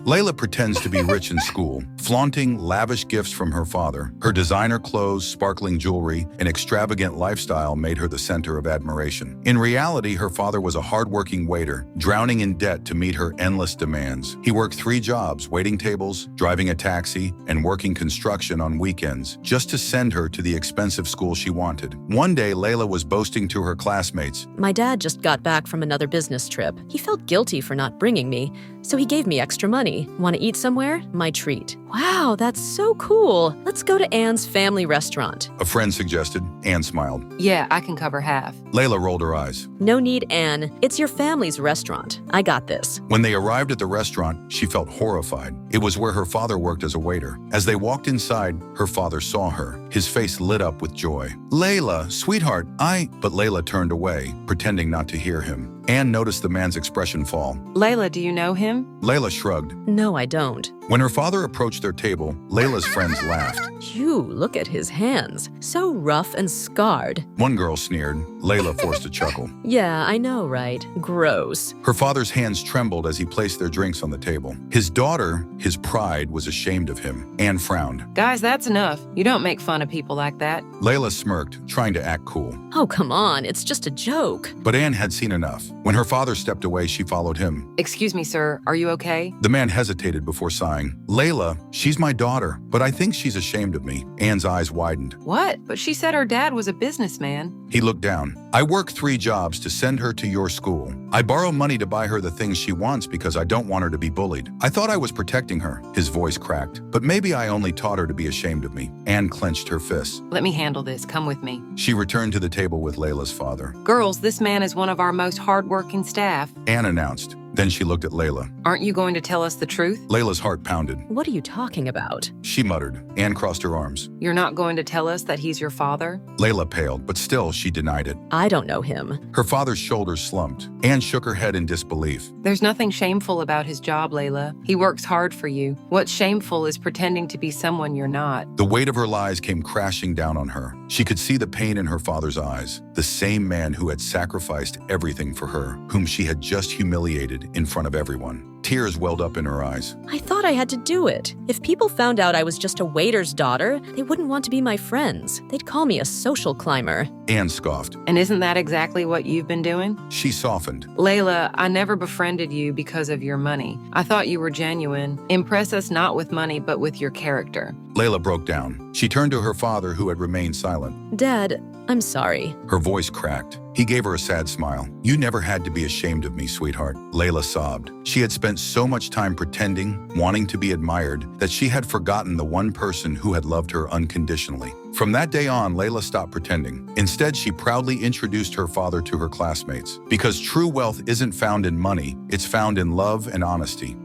Layla pretends to be rich in school, flaunting lavish gifts from her father. Her designer clothes, sparkling jewelry, and extravagant lifestyle made her the center of admiration. In reality, her father was a hardworking waiter, drowning in debt to meet her endless demands. He worked 3 jobs, waiting tables, driving a taxi, and working construction on weekends, just to send her to the expensive school she wanted. One day, Layla was boasting to her classmates, My dad just got back from another business trip. He felt guilty for not bringing me, so he gave me extra money. Want to eat somewhere? My treat. Wow, that's so cool. Let's go to Anne's family restaurant. a friend suggested. Anne smiled. Yeah, I can cover half. Layla rolled her eyes. No need, Anne. It's your family's restaurant. I got this. When they arrived at the restaurant, she felt horrified. It was where her father worked as a waiter. As they walked inside, her father saw her. His face lit up with joy. Layla, sweetheart, But Layla turned away, pretending not to hear him. Anne noticed the man's expression fall. Layla, do you know him? Layla shrugged. No, I don't. When her father approached their table, Layla's friends laughed. Phew, look at his hands. So rough and scarred. One girl sneered. Layla forced a chuckle. Yeah, I know, right? Gross. Her father's hands trembled as he placed their drinks on the table. His daughter, his pride, was ashamed of him. Anne frowned. Guys, that's enough. You don't make fun of people like that. Layla smirked, trying to act cool. Oh, come on. It's just a joke. But Anne had seen enough. When her father stepped away, she followed him. Excuse me, sir. Are you okay? The man hesitated before sighing. Layla, she's my daughter, but I think she's ashamed of me. Anne's eyes widened. What? But she said her dad was a businessman. He looked down. I work 3 jobs to send her to your school. I borrow money to buy her the things she wants because I don't want her to be bullied. I thought I was protecting her. His voice cracked. But maybe I only taught her to be ashamed of me. Anne clenched her fists. Let me handle this. Come with me. She returned to the table with Layla's father. Girls, this man is one of our most hardworking staff. Anne announced. Then she looked at Layla. Aren't you going to tell us the truth? Layla's heart pounded. What are you talking about? She muttered. Anne crossed her arms. You're not going to tell us that he's your father? Layla paled, but still she denied it. I don't know him. Her father's shoulders slumped. Anne shook her head in disbelief. There's nothing shameful about his job, Layla. He works hard for you. What's shameful is pretending to be someone you're not. The weight of her lies came crashing down on her. She could see the pain in her father's eyes. The same man who had sacrificed everything for her, whom she had just humiliated in front of everyone. Tears welled up in her eyes. I thought I had to do it. If people found out I was just a waiter's daughter, they wouldn't want to be my friends. They'd call me a social climber. Anne scoffed. And isn't that exactly what you've been doing? She softened. Layla, I never befriended you because of your money. I thought you were genuine. Impress us not with money, but with your character. Layla broke down. She turned to her father, who had remained silent. Dad, I'm sorry. Her voice cracked. He gave her a sad smile. You never had to be ashamed of me, sweetheart. Layla sobbed. She had spent so much time pretending, wanting to be admired, that she had forgotten the one person who had loved her unconditionally. From that day on, Layla stopped pretending. Instead, she proudly introduced her father to her classmates. Because true wealth isn't found in money, it's found in love and honesty.